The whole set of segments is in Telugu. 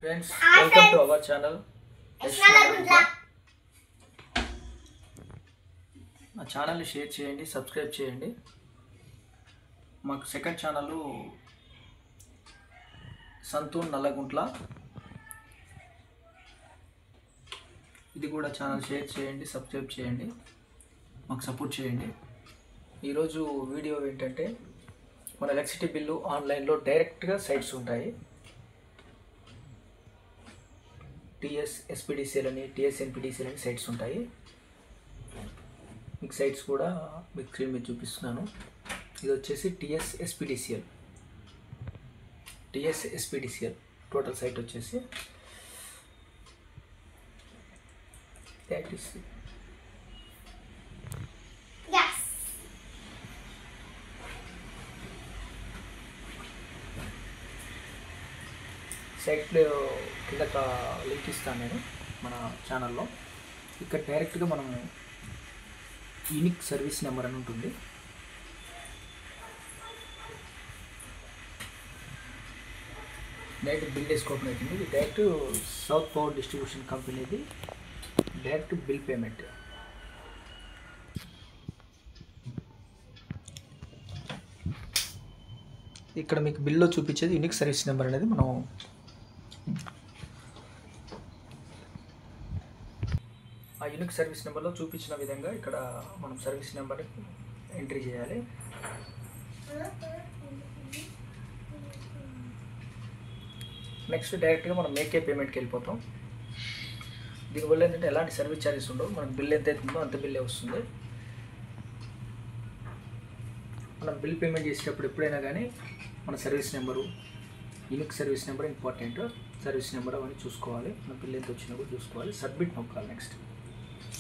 Friends, welcome to our channel. మా ఛానల్ని షేర్ చేయండి, సబ్స్క్రైబ్ చేయండి. మాకు సెకండ్ ఛానల్ సంతూర్ నల్లగుంట్ల, ఇది కూడా ఛానల్ షేర్ చేయండి, సబ్స్క్రైబ్ చేయండి, మాకు సపోర్ట్ చేయండి. ఈరోజు వీడియో ఏంటంటే మన ఎలక్ట్రిసిటీ బిల్లు ఆన్లైన్లో డైరెక్ట్గా సైట్స్ ఉంటాయి. టీఎస్ ఎస్పీడీసీఎల్ అని, టీఎస్ ఎన్పీడీసీఎల్ అని సైట్స్ ఉంటాయి. మీకు సైట్స్ కూడా మీకు స్క్రీన్ మీద చూపిస్తున్నాను. ఇది వచ్చేసి టీఎస్ ఎస్పీడీసీఎల్ టోటల్ సైట్ వచ్చేసి సైట్లో కింద లింక్ ఇస్తాను నేను మన ఛానల్లో. ఇక్కడ డైరెక్ట్గా మనం యూనిక్ సర్వీస్ నెంబర్ అని ఉంటుంది. డైరెక్ట్ బిల్ వేసుకోవడం అవుతుంది. ఇది డైరెక్ట్ సౌత్ పవర్ డిస్ట్రిబ్యూషన్ కంపెనీది డైరెక్ట్ బిల్ పేమెంట్. ఇక్కడ మీకు బిల్లో చూపించేది యూనిక్ సర్వీస్ నెంబర్ అనేది మనం ఆ యూనిక్ సర్వీస్ నెంబర్లో చూపించిన విధంగా ఇక్కడ మనం సర్వీస్ నెంబర్ని ఎంట్రీ చేయాలి. నెక్స్ట్ డైరెక్ట్గా మనం మేకే పేమెంట్కి వెళ్ళిపోతాం. దీనివల్ల ఏంటంటే ఎలాంటి సర్వీస్ ఛార్జెస్ ఉండవు. మనకు బిల్ ఎంత అవుతుందో అంత బిల్లే వస్తుంది. మనం బిల్ పేమెంట్ చేసేటప్పుడు ఎప్పుడైనా కానీ మన service number, unique service number important. Service number అవన్నీ చూసుకోవాలి. మన బిల్ ఎంత వచ్చినా కూడా చూసుకోవాలి. సబ్మిట్ నొక్కాలి. నెక్స్ట్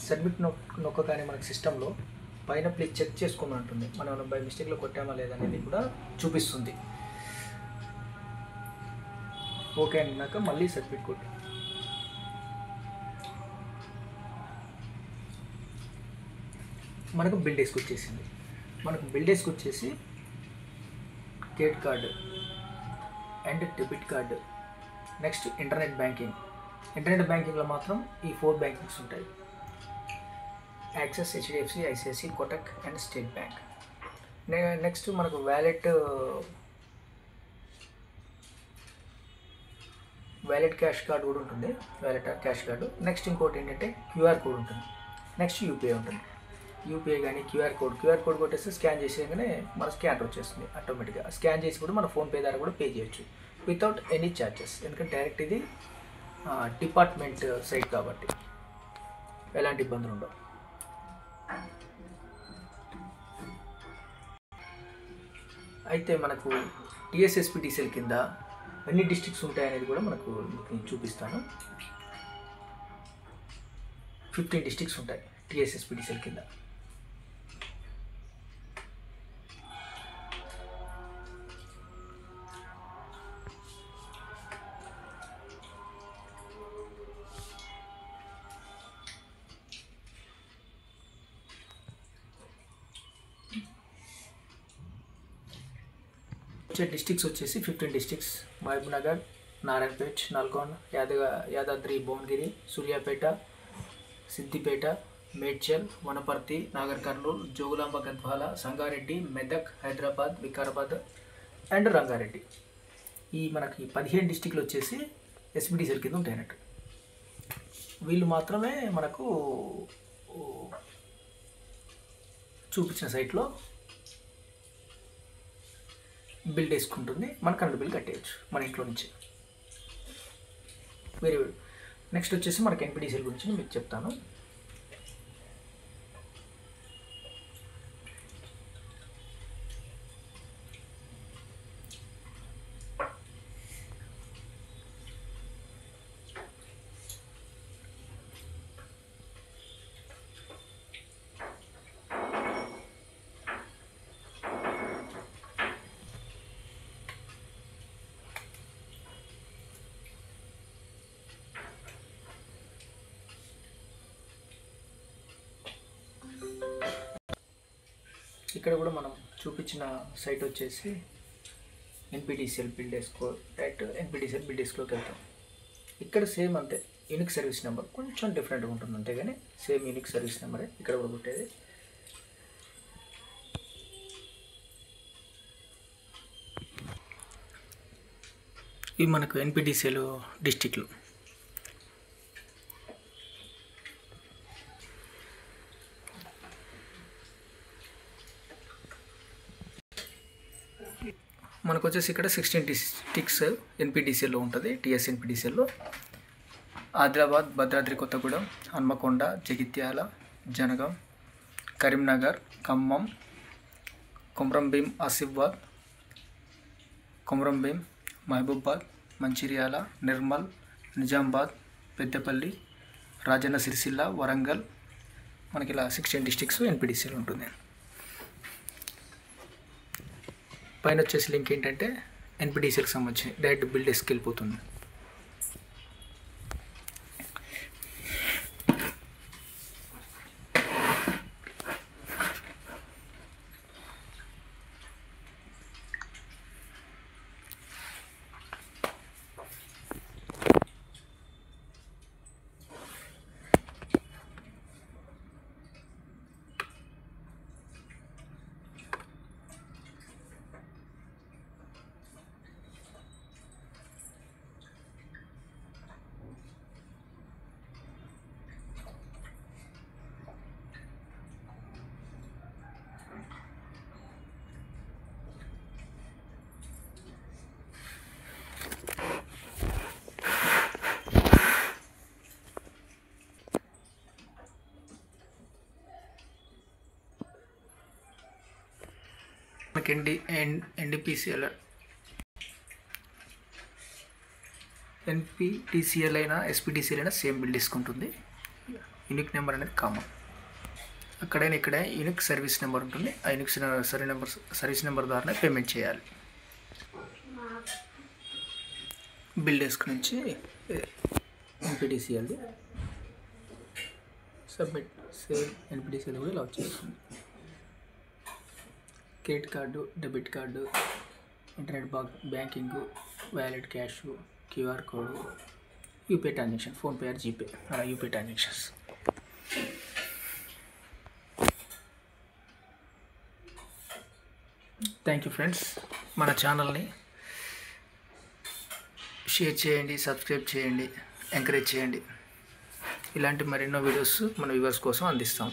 సబ్మిట్ నొక్కగానే మనకు సిస్టంలో పైన ప్లీజ్ చెక్ చేసుకుని ఉంటుంది. మనం బై మిస్టేక్లో కొట్టామా లేదనేది కూడా చూపిస్తుంది. ఓకే అన్నాక మళ్ళీ సబ్మిట్ కొట్టి మనకు బిల్ డేస్కి వచ్చేసింది. మనకు బిల్ డేస్కి వచ్చేసి credit card and debit card, next internet banking. Internet బ్యాంకింగ్లో మాత్రం ఈ 4 బ్యాంకింగ్స్ ఉంటాయి: Axis, HDFC, ICICI, Kotak and State Bank. Next మనకు వ్యాలెట్ క్యాష్ కార్డు కూడా ఉంటుంది. Wallet cash card. నెక్స్ట్ ఇంకోటి ఏంటంటే క్యూఆర్ కోడ్ ఉంటుంది. నెక్స్ట్ యూపీఐ ఉంటుంది. యూపీఐ కానీ క్యూఆర్ కోడ్ కొట్టేస్తే స్కాన్ చేసేగానే మన స్కానర్ వచ్చేస్తుంది ఆటోమేటిక్గా. స్కాన్ చేసి కూడా మన ఫోన్పే ద్వారా కూడా పే చేయొచ్చు వితౌట్ ఎనీ ఛార్జెస్. ఎందుకంటే డైరెక్ట్ ఇది డిపార్ట్మెంట్ సైట్ కాబట్టి ఎలాంటి ఇబ్బందులు ఉండవు. అయితే మనకు టీఎస్ఎస్పీడీసీఎల్ కింద ఎన్ని డిస్ట్రిక్ట్స్ ఉంటాయనేది కూడా మనకు నేను చూపిస్తాను. 15 డిస్ట్రిక్ట్స్ ఉంటాయి టీఎస్ఎస్పీడీసీఎల్ కింద. వచ్చే డిస్ట్రిక్ట్స్ వచ్చేసి 15 డిస్ట్రిక్ట్స్: మహబూబ్నగర్, నారాయణపేట్, నల్గొండ, యాదాద్రి భువనగిరి, సూర్యాపేట, సిద్దిపేట, మేడ్చల్, వనపర్తి, నాగర్ కర్నూల్, జోగులాంబ గద్వాల, సంగారెడ్డి, మెదక్, హైదరాబాద్, వికారాబాద్ అండ్ రంగారెడ్డి. ఈ మనకి 15 డిస్ట్రిక్ట్లు వచ్చేసి ఎస్పీడీసీఎల్ కింద ఉంటాయన్నట్టు. వీళ్ళు మాత్రమే మనకు చూపించిన సైట్లో బిల్ వేసుకుంటుంది. మన కరెంట్ బిల్ కట్టేయచ్చు మన ఇంట్లో నుంచి. Very good. నెక్స్ట్ వచ్చేసి మనకి ఎన్పీడీసీఎల్ గురించి మీకు చెప్తాను. ఇక్కడ కూడా మనం చూపించిన సైట్ వచ్చేసి NPDCL bill desk. Direct NPDCL bill డెస్క్లోకి వెళ్తాం. ఇక్కడ సేమ్ అంతే, యూనిక్ సర్వీస్ నెంబర్ కొంచెం డిఫరెంట్గా ఉంటుంది అంతే, కానీ సేమ్ యూనిక్ సర్వీస్ నెంబరే ఇక్కడ కూడా కొట్టేది. ఇవి మనకు ఎన్పిటిసిఎల్ డిస్టిక్లు. మనకు వచ్చేసి ఇక్కడ 16 డిస్టిక్స్ ఎన్పిటిసిఎల్లో ఉంటుంది. టీఎస్ ఎన్పిటిసిఎల్లో ఆదిలాబాద్, భద్రాద్రి కొత్తగూడెం, హన్మకొండ, జగిత్యాల, జనగాం, కరీంనగర్, ఖమ్మం, కొమరంభీం, ఆసిఫాబాద్, కొమరంభీం, మహబూబాబాద్, మంచిర్యాల, నిర్మల్, నిజామాబాద్, పెద్దపల్లి, రాజన్న సిరిసిల్ల, వరంగల్, మనకి ఇలా 16 డిస్టిక్స్ ఎన్పిటిసిఎల్ ఉంటుంది. పైన వచ్చేసి లింక్ ఏంటంటే ఎన్పిటిసిఎల్కి సంబంధించి డైరెక్ట్ బిల్ డెస్క్కి వెళ్ళిపోతుంది. మనకి ఎన్పిటిసిఎల్ అయినా ఎస్పిటిసిఎల్ అయినా సేమ్ బిల్ తీసుకుంటుంది. యూనిక్ నెంబర్ అనేది కామన్. అక్కడైనా ఇక్కడ యూనిక్ సర్వీస్ నెంబర్ ఉంటుంది. ఆ యూనిక్ సర్వీస్ నెంబర్ ద్వారానే పేమెంట్ చేయాలి. బిల్ డెస్క్ నుంచి ఎన్పిటిసిఎల్ది సబ్మిట్, సేమ్ ఎన్పిటిసిఎల్ కూడా ఇలా వచ్చేస్తుంది. Credit card, debit card, internet banking, wallet, cash, QR code, UPI transaction, PhonePe or GPay, అలా UPI transactions. Thank you friends. మన ఛానల్ని షేర్ చేయండి, సబ్స్క్రైబ్ చేయండి, ఎంకరేజ్ చేయండి. ఇలాంటి మరెన్నో వీడియోస్ మన వ్యూవర్స్ కోసం అందిస్తాం.